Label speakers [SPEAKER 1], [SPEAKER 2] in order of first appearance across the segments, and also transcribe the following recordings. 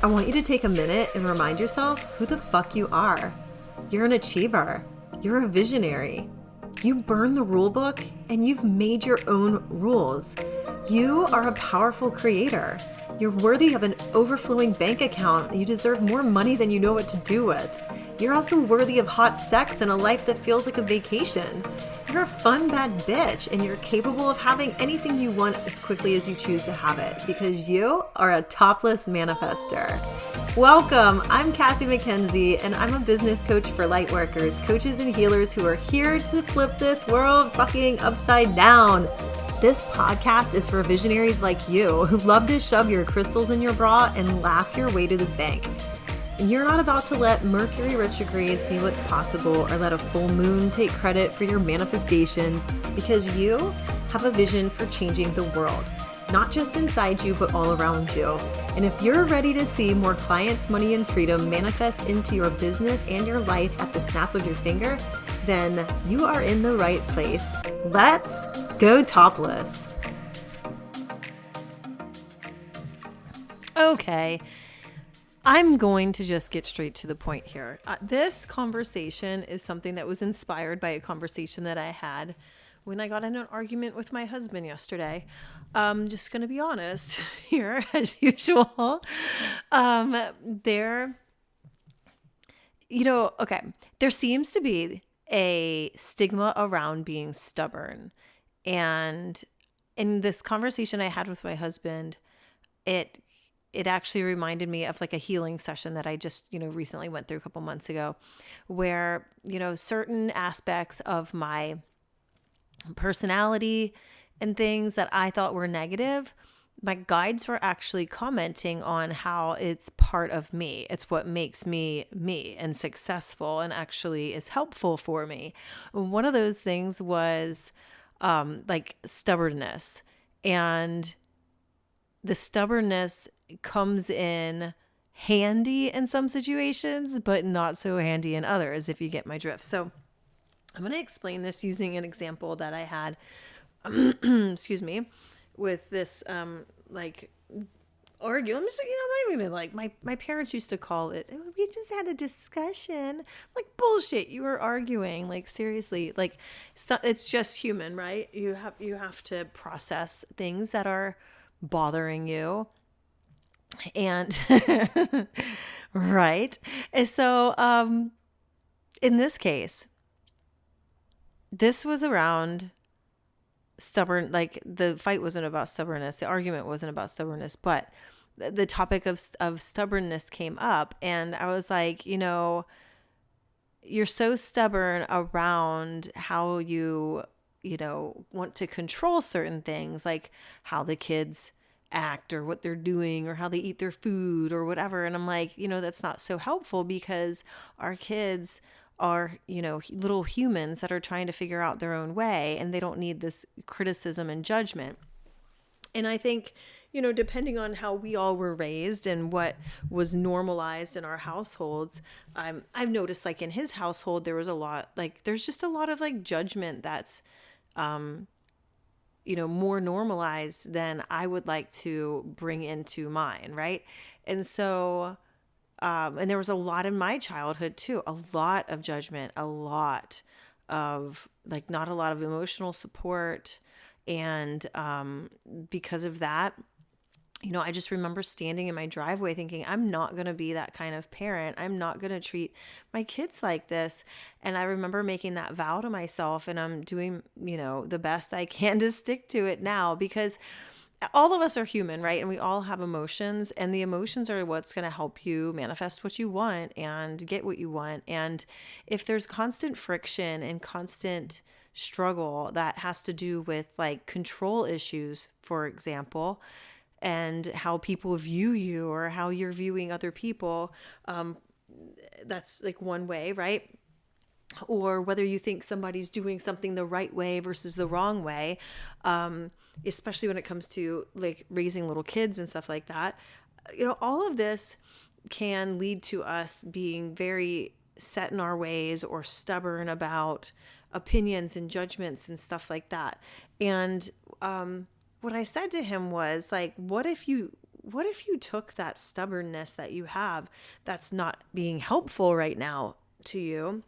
[SPEAKER 1] want you to take a minute and remind yourself who the fuck you are. You're an achiever. You're a visionary. You burn the rule book and you've made your own rules. You are a powerful creator. You're worthy of an overflowing bank account. You deserve more money than you know what to do with. You're also worthy of hot sex and a life that feels like a vacation. You're a fun, bad bitch, and you're capable of having anything you want as quickly as you choose to have it, because you are a topless manifester. Welcome, I'm Cassie McKenzie, and I'm a business coach for lightworkers, coaches and healers who are here to flip this world fucking upside down. This podcast is for visionaries like you who love to shove your crystals in your bra and laugh your way to the bank. And you're not about to let Mercury retrograde see what's possible or let a full moon take credit for your manifestations, because you have a vision for changing the world, not just inside you, but all around you. And if you're ready to see more clients, money, and freedom manifest into your business and your life at the snap of your finger, then you are in the right place. Let's go topless. Okay. I'm going to just get straight to the point here. This conversation is something that was inspired by a conversation that I had when I got in an argument with my husband yesterday. Just going to be honest here, as usual. There seems to be a stigma around being stubborn. And in this conversation I had with my husband, it actually reminded me of like a healing session that I just, recently went through a couple months ago, where, certain aspects of my personality and things that I thought were negative, my guides were actually commenting on how it's part of me. It's what makes me me and successful and actually is helpful for me. One of those things was like stubbornness, and the stubbornness comes in handy in some situations, but not so handy in others, if you get my drift. So I'm going to explain this using an example that I had, excuse me, with this, argue. I'm just, I'm not even like, my parents used to call it, we just had a discussion. Like, bullshit, you were arguing. Like, seriously, like, so, it's just human, right? You have to process things that are bothering you. And right. And so in this case, this was around stubborn, like the fight wasn't about stubbornness. The argument wasn't about stubbornness, but the topic of stubbornness came up. And I was like, you're so stubborn around how you want to control certain things, like how the kids act or what they're doing or how they eat their food or whatever. And I'm like, that's not so helpful, because our kids are, little humans that are trying to figure out their own way, and they don't need this criticism and judgment. And I think, depending on how we all were raised and what was normalized in our households, I've noticed, like, in his household, there was a lot, like, there's just a lot of like judgment that's, more normalized than I would like to bring into mine. Right. And so, and there was a lot in my childhood too, a lot of judgment, a lot of like, not a lot of emotional support. And, because of that, I just remember standing in my driveway thinking, I'm not going to be that kind of parent. I'm not going to treat my kids like this. And I remember making that vow to myself, and I'm doing, the best I can to stick to it now, because all of us are human, right? And we all have emotions, and the emotions are what's going to help you manifest what you want and get what you want. And if there's constant friction and constant struggle that has to do with like control issues, for example, and how people view you or how you're viewing other people, that's like one way, right? Or whether you think somebody's doing something the right way versus the wrong way, especially when it comes to like raising little kids and stuff like that. All of this can lead to us being very set in our ways or stubborn about opinions and judgments and stuff like that. And what I said to him was like, what if you what if you took that stubbornness that you have that's not being helpful right now to you?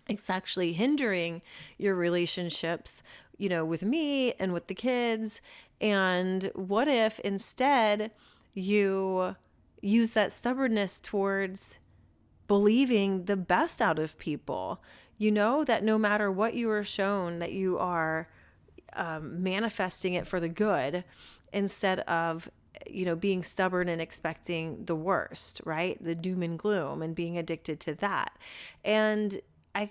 [SPEAKER 1] It's actually hindering your relationships, with me and with the kids. And what if instead you use that stubbornness towards believing the best out of people? That no matter what you are shown, that you are manifesting it for the good instead of being stubborn and expecting the worst, right? The doom and gloom, and being addicted to that. And I,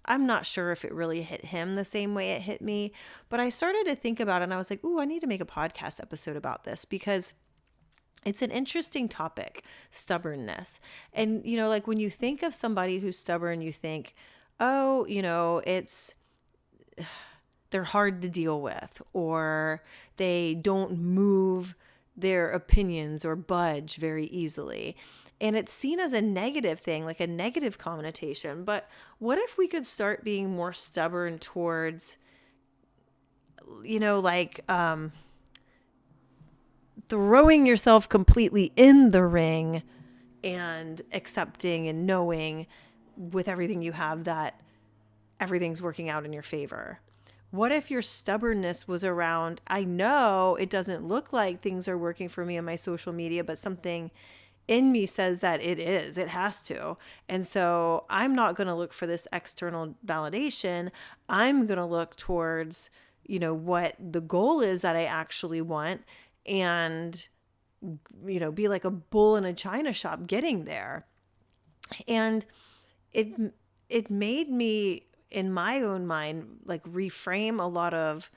[SPEAKER 1] I'm not sure if it really hit him the same way it hit me, but I started to think about it and I was like, ooh, I need to make a podcast episode about this, because it's an interesting topic, stubbornness. And, like when you think of somebody who's stubborn, you think, oh, they're hard to deal with, or they don't move their opinions or budge very easily. And it's seen as a negative thing, like a negative connotation. But what if we could start being more stubborn towards, throwing yourself completely in the ring and accepting and knowing with everything you have that everything's working out in your favor? What if your stubbornness was around, I know it doesn't look like things are working for me on my social media, but something in me says that it has to. And so I'm not going to look for this external validation. I'm going to look towards, what the goal is that I actually want, and, be like a bull in a china shop getting there. And it made me, in my own mind, like reframe a lot of,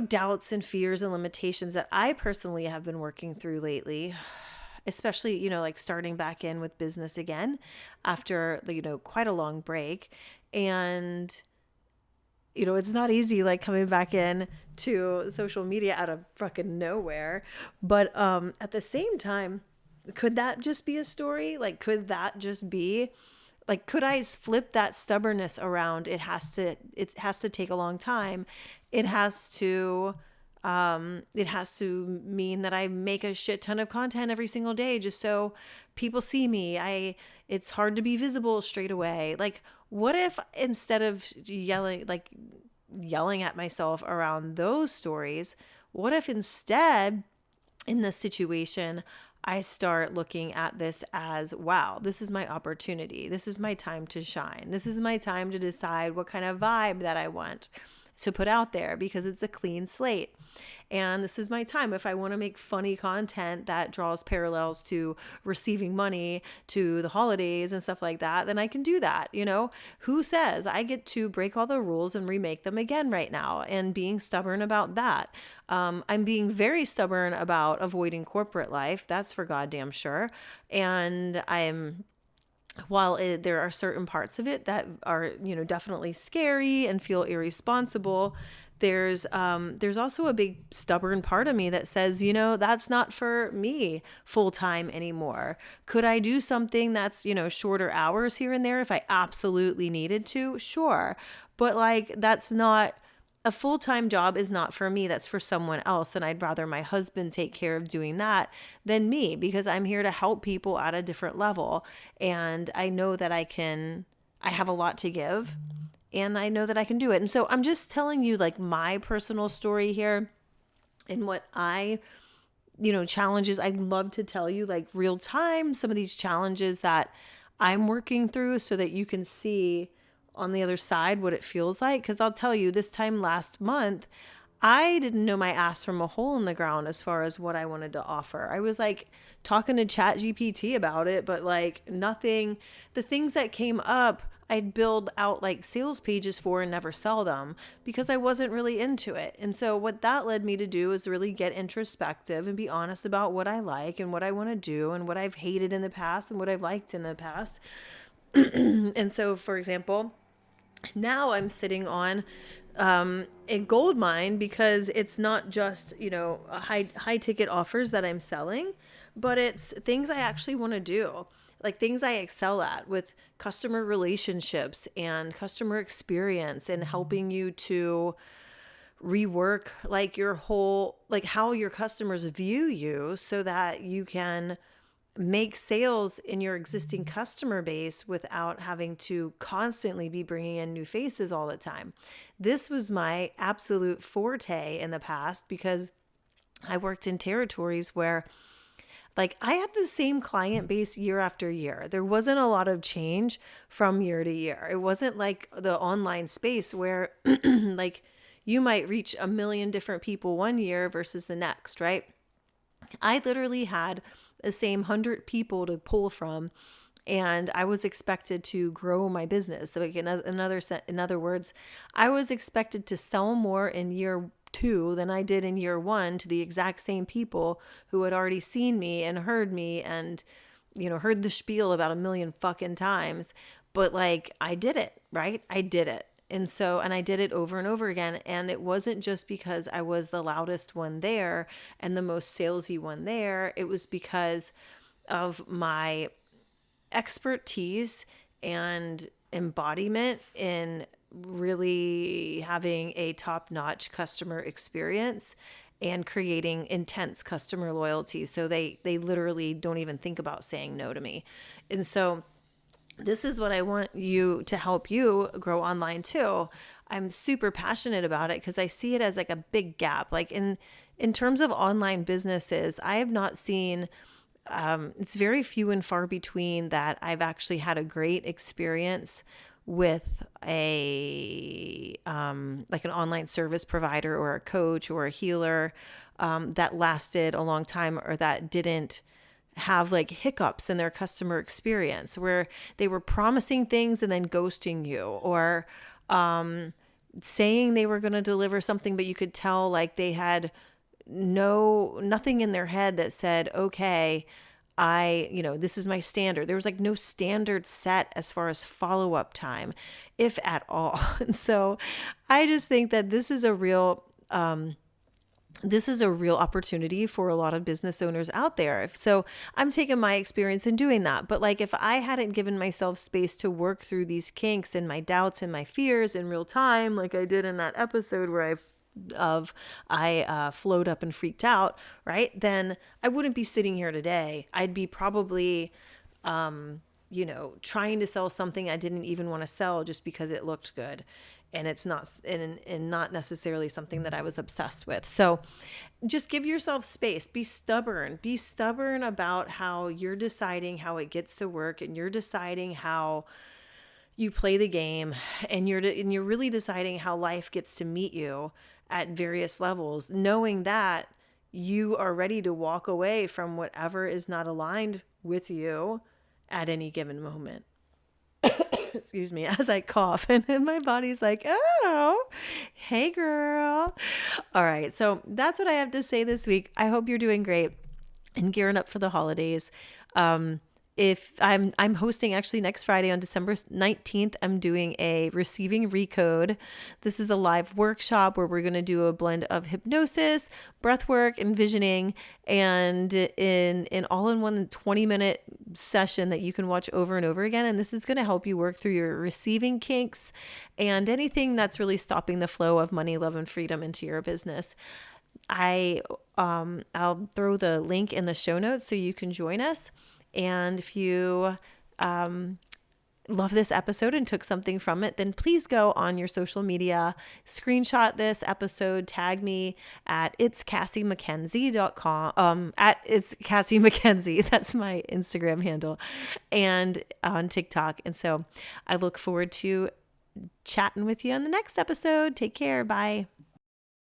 [SPEAKER 1] doubts and fears and limitations that I personally have been working through lately, especially, like starting back in with business again after, quite a long break. And, it's not easy, like coming back in to social media out of fucking nowhere. But at the same time, could that just be a story? Like, could that just be, like, could I flip that stubbornness around? It has to take a long time. It has to mean that I make a shit ton of content every single day just so people see me. It's hard to be visible straight away. Like, what if instead of yelling at myself around those stories, what if instead in this situation, I start looking at this as, wow, this is my opportunity. This is my time to shine. This is my time to decide what kind of vibe that I want to put out there, because it's a clean slate. And this is my time. If I want to make funny content that draws parallels to receiving money to the holidays and stuff like that, then I can do that. Who says I get to break all the rules and remake them again right now, and being stubborn about that? I'm being very stubborn about avoiding corporate life. That's for goddamn sure. And while there are certain parts of it that are, definitely scary and feel irresponsible, there's also a big stubborn part of me that says, that's not for me full time anymore. Could I do something that's, shorter hours here and there if I absolutely needed to? Sure. But that's not, a full-time job is not for me. That's for someone else. And I'd rather my husband take care of doing that than me, because I'm here to help people at a different level. And I know that I have a lot to give, and I know that I can do it. And so I'm just telling you my personal story here, and what challenges I'd love to tell you, real time, some of these challenges that I'm working through, so that you can see on the other side what it feels like. Because I'll tell you, this time last month, I didn't know my ass from a hole in the ground as far as what I wanted to offer. I was talking to ChatGPT about it, but nothing, the things that came up, I'd build out sales pages for and never sell them, because I wasn't really into it. And so what that led me to do is really get introspective and be honest about what I like and what I want to do, and what I've hated in the past and what I've liked in the past. And so, for example, now I'm sitting on a gold mine, because it's not just, high ticket offers that I'm selling, but it's things I actually want to do, things I excel at, with customer relationships and customer experience, and helping you to rework like your whole, like how your customers view you so that you can make sales in your existing customer base without having to constantly be bringing in new faces all the time. This was my absolute forte in the past because I worked in territories where like I had the same client base year after year. There wasn't a lot of change from year to year. It wasn't like the online space where like you might reach a million different people one year versus the next, right? I literally had the same 100 people to pull from, and I was expected to grow my business. Like in other words, I was expected to sell more in year 2 than I did in year 1 to the exact same people who had already seen me and heard me and, heard the spiel about a million fucking times. But like, I did it, right? I did it. And I did it over and over again. And it wasn't just because I was the loudest one there and the most salesy one there. It was because of my expertise and embodiment in really having a top-notch customer experience and creating intense customer loyalty. So they literally don't even think about saying no to me. And so this is what I want you to help you grow online too. I'm super passionate about it because I see it as like a big gap. Like in terms of online businesses, I have not seen, it's very few and far between that I've actually had a great experience with a like an online service provider or a coach or a healer that lasted a long time or that didn't have like hiccups in their customer experience where they were promising things and then ghosting you, or saying they were going to deliver something, but you could tell like they had nothing in their head that said, okay, this is my standard. There was like no standard set as far as follow-up time, if at all. And so I just think that this is a real opportunity for a lot of business owners out there. So I'm taking my experience in doing that. But like, if I hadn't given myself space to work through these kinks and my doubts and my fears in real time, like I did in that episode where I flowed up and freaked out, right? Then I wouldn't be sitting here today. I'd be probably, trying to sell something I didn't even want to sell just because it looked good. And it's not, and not necessarily something that I was obsessed with. So just give yourself space. Be stubborn. Be stubborn about how you're deciding how it gets to work, and you're deciding how you play the game, and you're really deciding how life gets to meet you at various levels, knowing that you are ready to walk away from whatever is not aligned with you at any given moment. Excuse me, as I cough, and then my body's like, oh, hey girl. All right. So that's what I have to say this week. I hope you're doing great and gearing up for the holidays. If I'm hosting actually next Friday on December 19th, I'm doing a Receiving Recode. This is a live workshop where we're going to do a blend of hypnosis, breath work, envisioning, and in all-in-one 20-minute session that you can watch over and over again. And this is going to help you work through your receiving kinks and anything that's really stopping the flow of money, love, and freedom into your business. I'll throw the link in the show notes so you can join us. And if you love this episode and took something from it, then please go on your social media, screenshot this episode, tag me at itscassiemackenzie.com, at it's Cassie McKenzie. That's my Instagram handle, and on TikTok. And so I look forward to chatting with you on the next episode. Take care. Bye.